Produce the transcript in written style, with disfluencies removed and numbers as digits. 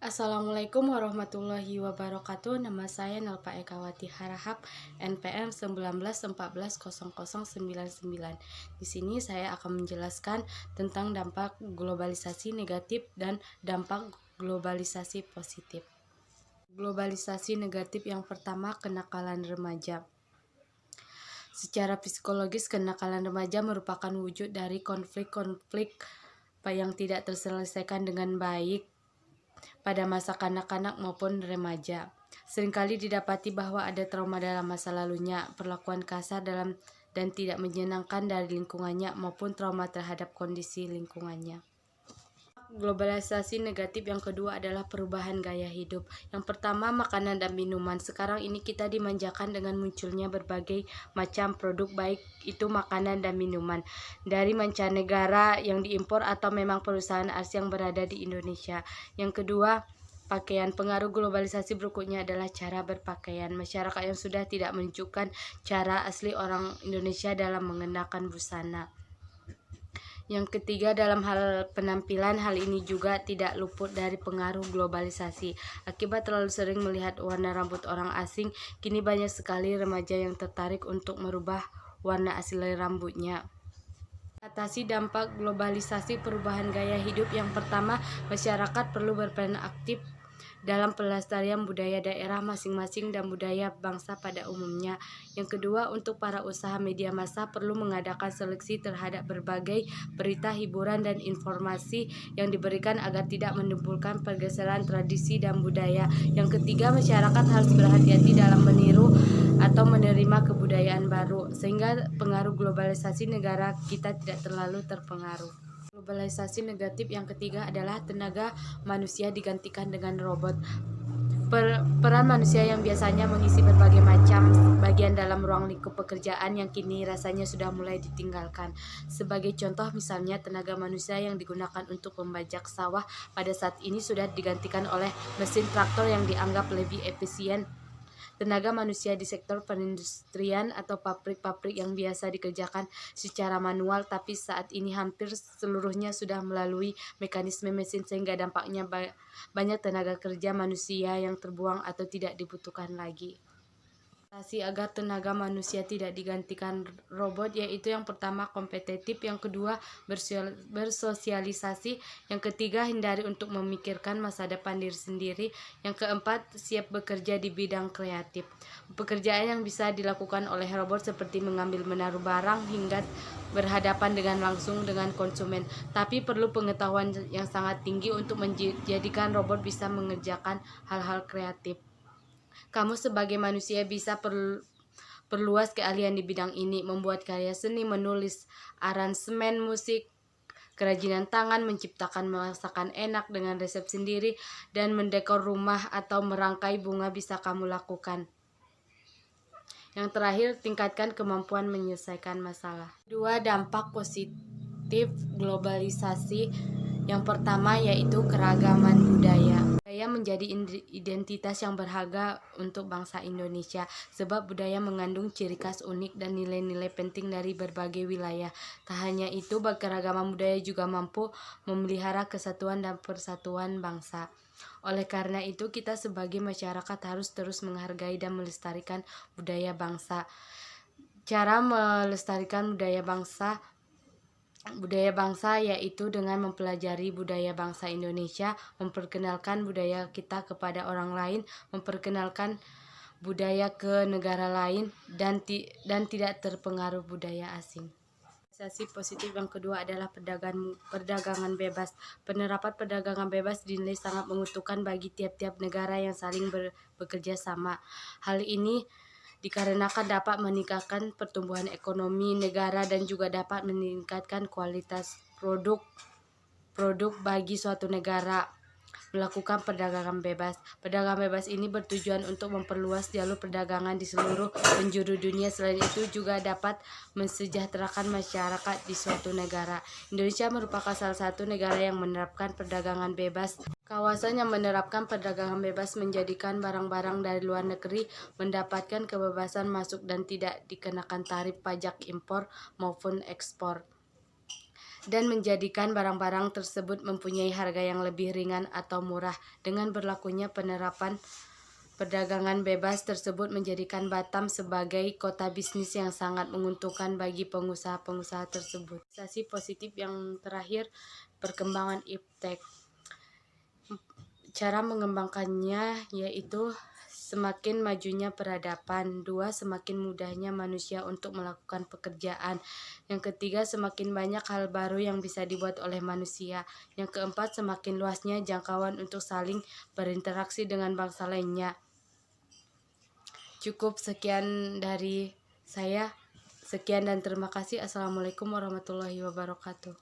Assalamualaikum warahmatullahi wabarakatuh. Nama saya Nelpa Ekawati Harahap, NPM 1914140099. Di sini saya akan menjelaskan tentang dampak globalisasi negatif dan dampak globalisasi positif. Globalisasi negatif yang pertama, kenakalan remaja. Secara psikologis, kenakalan remaja merupakan wujud dari konflik-konflik yang tidak terselesaikan dengan baik pada masa kanak-kanak maupun remaja. Seringkali didapati bahwa ada trauma dalam masa lalunya, perlakuan kasar dan tidak menyenangkan dari lingkungannya maupun trauma terhadap kondisi lingkungannya. Globalisasi negatif yang kedua adalah perubahan gaya hidup. Yang pertama, makanan dan minuman. Sekarang ini kita dimanjakan dengan munculnya berbagai macam produk, baik itu makanan dan minuman dari mancanegara yang diimpor atau memang perusahaan asing yang berada di Indonesia. Yang kedua, pakaian. Pengaruh globalisasi berikutnya adalah cara berpakaian. Masyarakat yang sudah tidak menunjukkan cara asli orang Indonesia dalam mengenakan busana. Yang ketiga, dalam hal penampilan, hal ini juga tidak luput dari pengaruh globalisasi. Akibat terlalu sering melihat warna rambut orang asing, kini banyak sekali remaja yang tertarik untuk merubah warna asli rambutnya. Atasi dampak globalisasi perubahan gaya hidup. Yang pertama, masyarakat perlu berperan aktif dalam pelestarian budaya daerah masing-masing dan budaya bangsa pada umumnya. Yang kedua, untuk para usaha media massa perlu mengadakan seleksi terhadap berbagai berita, hiburan, dan informasi yang diberikan agar tidak menimbulkan pergeseran tradisi dan budaya. Yang ketiga, masyarakat harus berhati-hati dalam meniru atau menerima kebudayaan baru, sehingga pengaruh globalisasi negara kita tidak terlalu terpengaruh. Globalisasi negatif yang ketiga adalah tenaga manusia digantikan dengan robot. Peran manusia yang biasanya mengisi berbagai macam bagian dalam ruang lingkup pekerjaan yang kini rasanya sudah mulai ditinggalkan. Sebagai contoh, misalnya tenaga manusia yang digunakan untuk membajak sawah pada saat ini sudah digantikan oleh mesin traktor yang dianggap lebih efisien. Tenaga manusia di sektor perindustrian atau pabrik-pabrik yang biasa dikerjakan secara manual, tapi saat ini hampir seluruhnya sudah melalui mekanisme mesin, sehingga dampaknya banyak tenaga kerja manusia yang terbuang atau tidak dibutuhkan lagi. Agar tenaga manusia tidak digantikan robot, yaitu yang pertama kompetitif, yang kedua bersosialisasi, yang ketiga hindari untuk memikirkan masa depan diri sendiri, yang keempat siap bekerja di bidang kreatif. Pekerjaan yang bisa dilakukan oleh robot seperti mengambil menaruh barang hingga berhadapan dengan langsung dengan konsumen, tapi perlu pengetahuan yang sangat tinggi untuk menjadikan robot bisa mengerjakan hal-hal kreatif. Kamu sebagai manusia bisa perluas keahlian di bidang ini, membuat karya seni, menulis aransemen musik, kerajinan tangan, menciptakan masakan enak dengan resep sendiri, dan mendekor rumah atau merangkai bunga bisa kamu lakukan. Yang terakhir, tingkatkan kemampuan menyelesaikan masalah. Dua dampak positif globalisasi. Yang pertama yaitu keragaman budaya. Budaya menjadi identitas yang berharga untuk bangsa Indonesia, sebab budaya mengandung ciri khas unik dan nilai-nilai penting dari berbagai wilayah. Tak hanya itu, keragaman budaya juga mampu memelihara kesatuan dan persatuan bangsa. Oleh karena itu, kita sebagai masyarakat harus terus menghargai dan melestarikan budaya bangsa. Cara melestarikan budaya bangsa yaitu dengan mempelajari budaya bangsa Indonesia, memperkenalkan budaya kita kepada orang lain, memperkenalkan budaya ke negara lain, dan tidak terpengaruh budaya asing. Sisi positif yang kedua adalah perdagangan bebas. Penerapan perdagangan bebas dinilai sangat menguntungkan bagi tiap-tiap negara yang saling bekerja sama. Hal ini dikarenakan dapat meningkatkan pertumbuhan ekonomi negara dan juga dapat meningkatkan kualitas produk bagi suatu negara. Melakukan perdagangan bebas. Perdagangan bebas ini bertujuan untuk memperluas jalur perdagangan di seluruh penjuru dunia. Selain itu juga dapat mensejahterakan masyarakat di suatu negara. Indonesia merupakan salah satu negara yang menerapkan perdagangan bebas. Kawasan yang menerapkan perdagangan bebas menjadikan barang-barang dari luar negeri mendapatkan kebebasan masuk dan tidak dikenakan tarif pajak impor maupun ekspor. dan menjadikan barang-barang tersebut mempunyai harga yang lebih ringan atau murah. Dengan berlakunya penerapan perdagangan bebas tersebut menjadikan Batam sebagai kota bisnis yang sangat menguntungkan bagi pengusaha-pengusaha tersebut. Sisi positif yang terakhir, perkembangan iptek. Cara mengembangkannya yaitu semakin majunya peradaban. 2. Semakin mudahnya manusia untuk melakukan pekerjaan. Yang ketiga, semakin banyak hal baru yang bisa dibuat oleh manusia. Yang keempat, semakin luasnya jangkauan untuk saling berinteraksi dengan bangsa lainnya. Cukup sekian dari saya. Sekian dan terima kasih. Assalamualaikum warahmatullahi wabarakatuh.